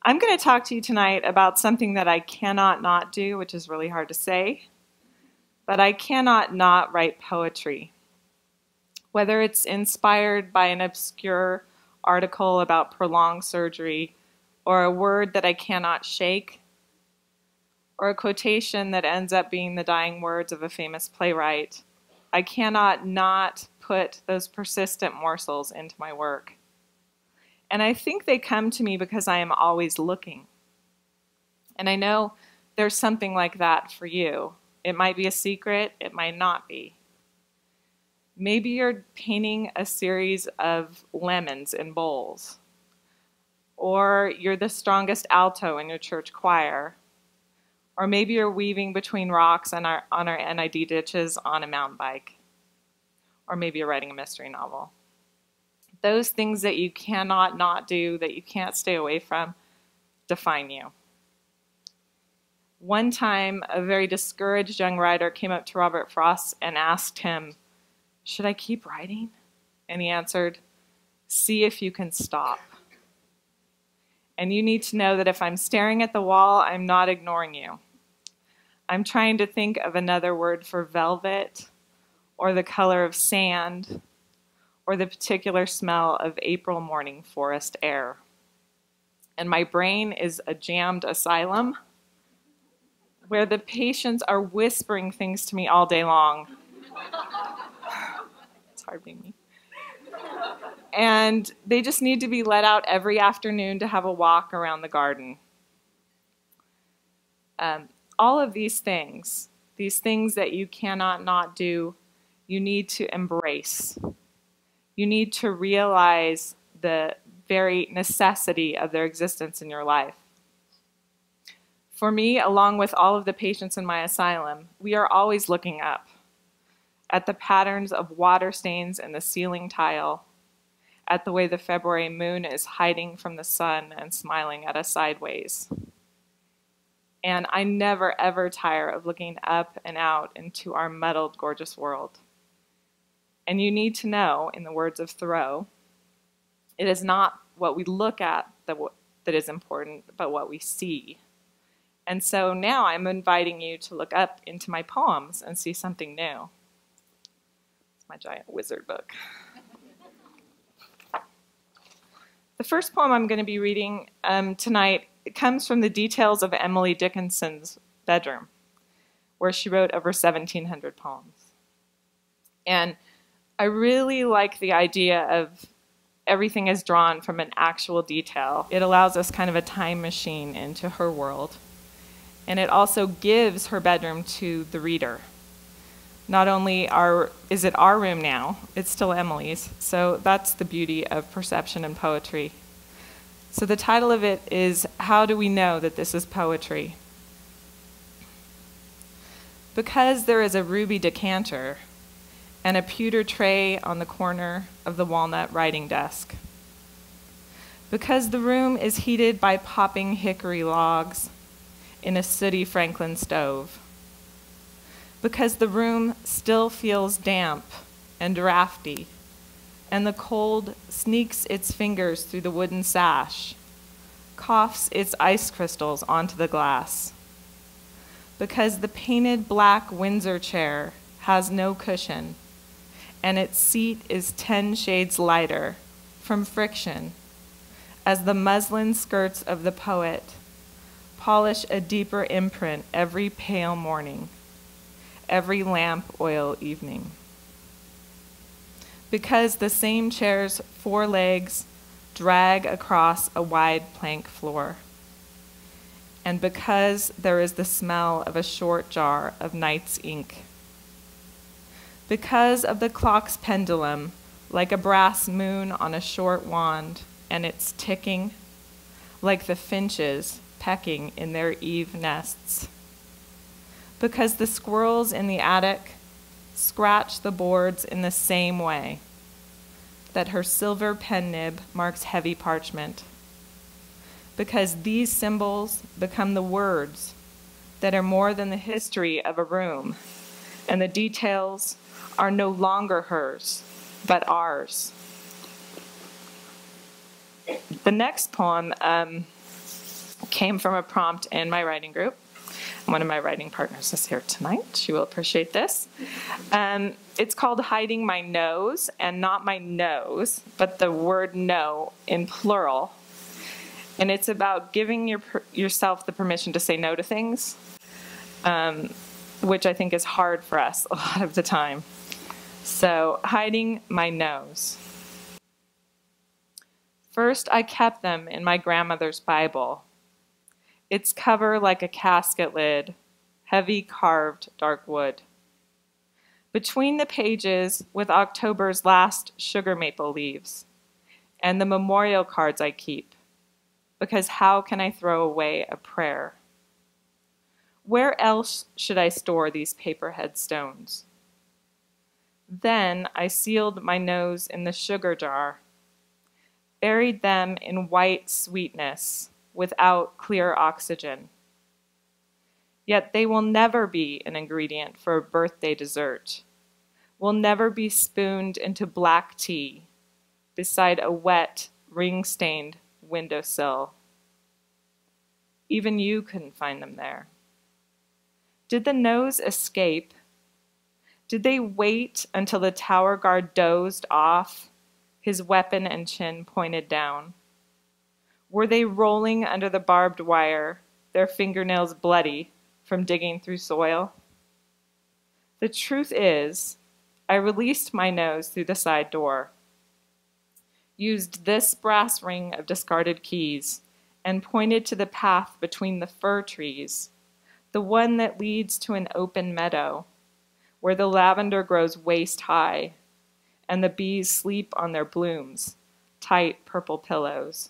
I'm going to talk to you tonight about something that I cannot not do, which is really hard to say, but I cannot not write poetry. Whether it's inspired by an obscure article about prolonged surgery, or a word that I cannot shake, or a quotation that ends up being the dying words of a famous playwright, I cannot not put those persistent morsels into my work. And I think they come to me because I am always looking. And I know there's something like that for you. It might be a secret, it might not be. Maybe you're painting a series of lemons in bowls. Or you're the strongest alto in your church choir. Or maybe you're weaving between rocks on our NID ditches on a mountain bike. Or maybe you're writing a mystery novel. Those things that you cannot not do, that you can't stay away from, define you. One time, a very discouraged young writer came up to Robert Frost and asked him, "Should I keep writing?" And he answered, "See if you can stop." And you need to know that if I'm staring at the wall, I'm not ignoring you. I'm trying to think of another word for velvet, or the color of sand, or the particular smell of April morning forest air. And my brain is a jammed asylum where the patients are whispering things to me all day long. It's hard being me. And they just need to be let out every afternoon to have a walk around the garden. All of these things that you cannot not do, you need to embrace. You need to realize the very necessity of their existence in your life. For me, along with all of the patients in my asylum, we are always looking up at the patterns of water stains in the ceiling tile, at the way the February moon is hiding from the sun and smiling at us sideways. And I never, ever tire of looking up and out into our muddled, gorgeous world. And you need to know, in the words of Thoreau, it is not what we look at that is important, but what we see. And so now I'm inviting you to look up into my poems and see something new. It's my giant wizard book. The first poem I'm going to be reading tonight comes from the details of Emily Dickinson's bedroom, where she wrote over 1,700 poems. And I really like the idea of everything is drawn from an actual detail. It allows us kind of a time machine into her world. And it also gives her bedroom to the reader. Not only is it our room now, it's still Emily's. So that's the beauty of perception and poetry. So the title of it is, How Do We Know That This Is Poetry? Because there is a ruby decanter and a pewter tray on the corner of the walnut writing desk. Because the room is heated by popping hickory logs in a sooty Franklin stove. Because the room still feels damp and drafty, and the cold sneaks its fingers through the wooden sash, coughs its ice crystals onto the glass. Because the painted black Windsor chair has no cushion, and its seat is 10 shades lighter from friction, as the muslin skirts of the poet polish a deeper imprint every pale morning, every lamp oil evening. Because the same chair's 4 legs drag across a wide plank floor, and because there is the smell of a short jar of night's ink. Because of the clock's pendulum, like a brass moon on a short wand, and its ticking, like the finches pecking in their eave nests. Because the squirrels in the attic scratch the boards in the same way that her silver pen nib marks heavy parchment. Because these symbols become the words that are more than the history of a room, and the details are no longer hers, but ours. The next poem came from a prompt in my writing group. One of my writing partners is here tonight. She will appreciate this. It's called Hiding My Nose, and not my nose, but the word no in plural. And it's about giving yourself the permission to say no to things, which I think is hard for us a lot of the time. So, hiding my nose. First, I kept them in my grandmother's Bible. Its cover like a casket lid, heavy carved dark wood. Between the pages with October's last sugar maple leaves and the memorial cards I keep, because how can I throw away a prayer? Where else should I store these paper headstones? Then I sealed my nose in the sugar jar, buried them in white sweetness without clear oxygen. Yet they will never be an ingredient for a birthday dessert, will never be spooned into black tea beside a wet, ring-stained windowsill. Even you couldn't find them there. Did the nose escape? Did they wait until the tower guard dozed off, his weapon and chin pointed down? Were they rolling under the barbed wire, their fingernails bloody from digging through soil? The truth is, I released my nose through the side door, used this brass ring of discarded keys, and pointed to the path between the fir trees, the one that leads to an open meadow, where the lavender grows waist high, and the bees sleep on their blooms, tight purple pillows.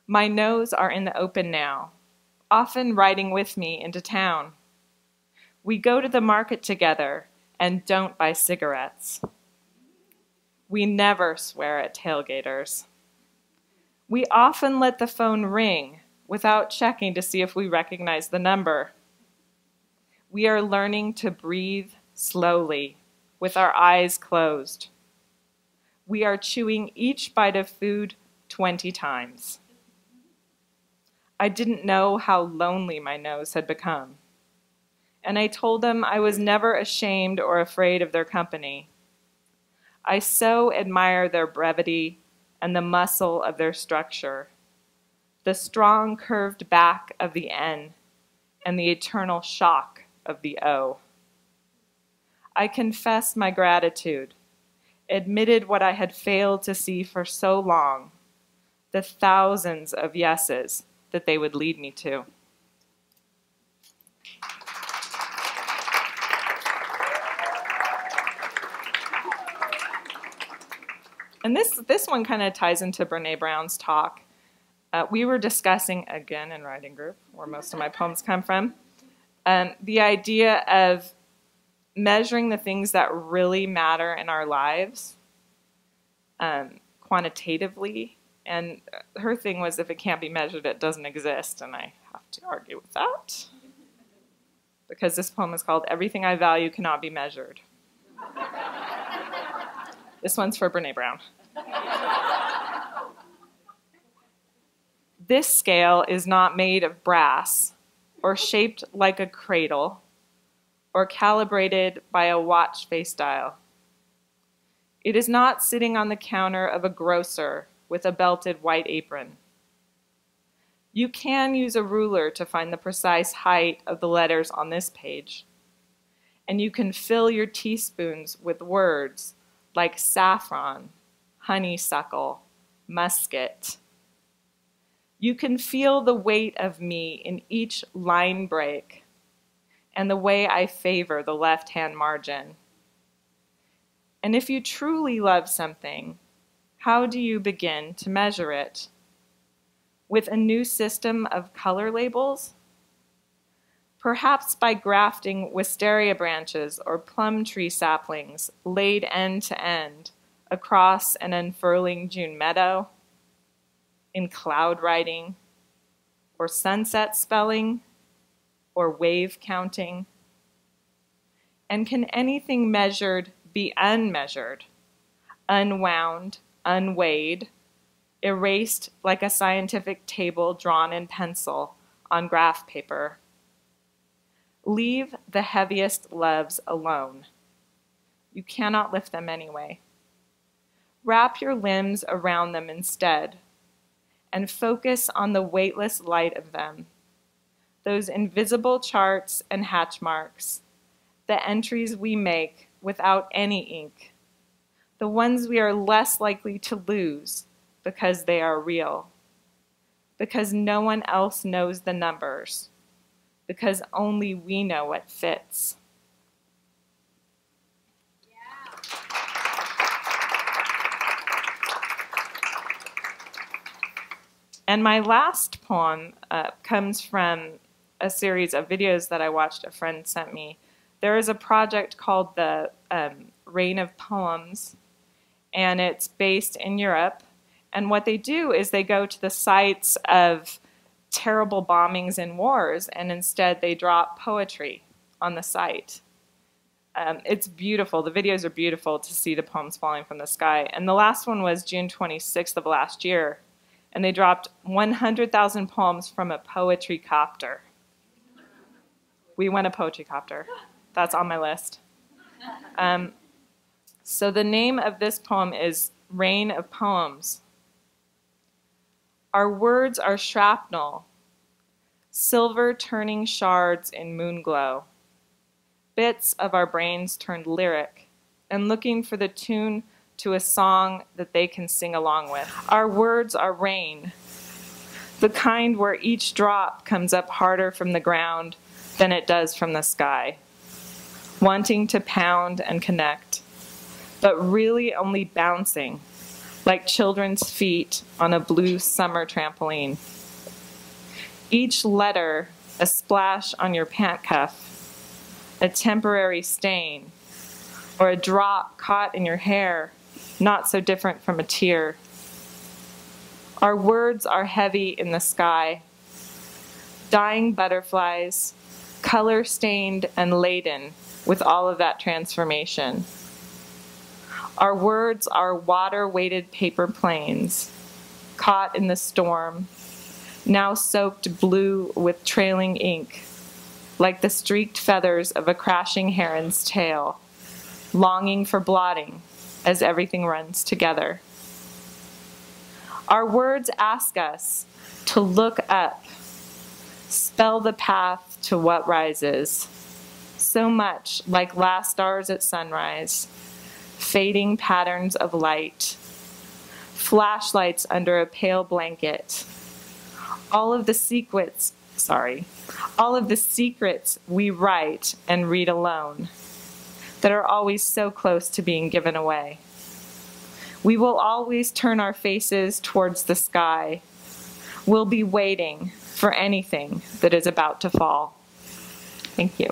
My nose are in the open now, often riding with me into town. We go to the market together and don't buy cigarettes. We never swear at tailgaters. We often let the phone ring without checking to see if we recognize the number. We are learning to breathe slowly with our eyes closed. We are chewing each bite of food 20 times. I didn't know how lonely my nose had become. And I told them I was never ashamed or afraid of their company. I so admire their brevity and the muscle of their structure, the strong curved back of the N and the eternal shock of the O. I confessed my gratitude, admitted what I had failed to see for so long, the thousands of yeses that they would lead me to. And this one kind of ties into Brene Brown's talk. We were discussing, again in writing group, where most of my poems come from, the idea of measuring the things that really matter in our lives quantitatively. And her thing was, if it can't be measured, it doesn't exist. And I have to argue with that, because this poem is called Everything I Value Cannot Be Measured. This one's for Brene Brown. This scale is not made of brass or shaped like a cradle or calibrated by a watch face dial. It is not sitting on the counter of a grocer with a belted white apron. You can use a ruler to find the precise height of the letters on this page, and you can fill your teaspoons with words like saffron, honeysuckle, musket. You can feel the weight of me in each line break and the way I favor the left-hand margin. And if you truly love something, how do you begin to measure it? With a new system of color labels? Perhaps by grafting wisteria branches or plum tree saplings laid end to end across an unfurling June meadow, in cloud writing, or sunset spelling, or wave counting. And can anything measured be unmeasured, unwound, unweighed, erased like a scientific table drawn in pencil on graph paper. Leave the heaviest loves alone. You cannot lift them anyway. Wrap your limbs around them instead, and focus on the weightless light of them, those invisible charts and hatch marks, the entries we make without any ink, the ones we are less likely to lose because they are real, because no one else knows the numbers, because only we know what fits. And my last poem comes from a series of videos that I watched a friend sent me. There is a project called the Reign of Poems, and it's based in Europe. And what they do is they go to the sites of terrible bombings and wars, and instead they drop poetry on the site. It's beautiful. The videos are beautiful to see the poems falling from the sky. And the last one was June 26th of last year, and they dropped 100,000 poems from a poetry copter. We want a poetry copter. That's on my list. So the name of this poem is Reign of Poems. Our words are shrapnel, silver turning shards in moonglow, bits of our brains turned lyric, and looking for the tune to a song that they can sing along with. Our words are rain, the kind where each drop comes up harder from the ground than it does from the sky, wanting to pound and connect, but really only bouncing, like children's feet on a blue summer trampoline. Each letter a splash on your pant cuff, a temporary stain, or a drop caught in your hair, not so different from a tear. Our words are heavy in the sky, dying butterflies, color-stained and laden with all of that transformation. Our words are water-weighted paper planes, caught in the storm, now soaked blue with trailing ink, like the streaked feathers of a crashing heron's tail, longing for blotting as everything runs together. Our words ask us to look up, spell the path to what rises, so much like last stars at sunrise, fading patterns of light, flashlights under a pale blanket, all of the secrets we write and read alone that are always so close to being given away. We will always turn our faces towards the sky. We'll be waiting for anything that is about to fall. Thank you.